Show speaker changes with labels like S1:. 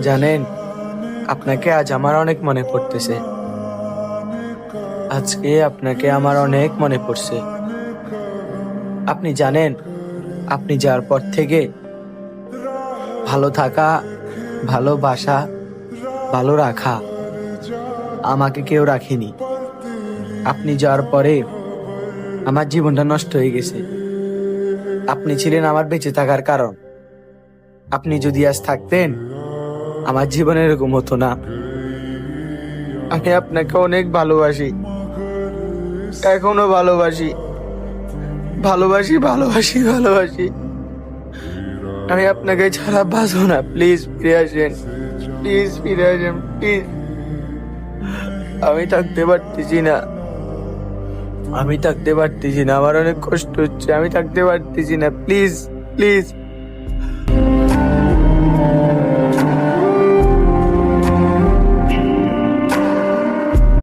S1: জানেন, আপনাকে আজ আমার অনেক মনে পড়তেছে। আজকে আপনাকে আমার অনেক মনে পড়ছে। আপনি জানেন, আপনি যাওয়ার পর থেকে ভালো থাকা, ভালোবাসা, ভালো রাখা আমাকে কেউ রাখেনি। আপনি যাওয়ার পরে আমার জীবনটা নষ্ট হয়ে গেছে। আপনি ছিলেন আমার বেঁচে থাকার কারণ। আপনি যদি আজ থাকতেন, আমার জীবন এরকম হতো না। আমি আপনাকে অনেক ভালোবাসি, এখনো ভালোবাসি, ভালোবাসি, ভালোবাসি, ভালোবাসি। আমি আপনাকে ছাড়া বাঁচবো না। প্লিজ ফিরে আসেন, প্লিজ ফিরে আসেন, প্লিজ। আমি থাকতে পারতেছি না, আমি থাকতে পারতেছি না। আমার অনেক কষ্ট হচ্ছে, আমি থাকতে পারতেছি না। Please, please.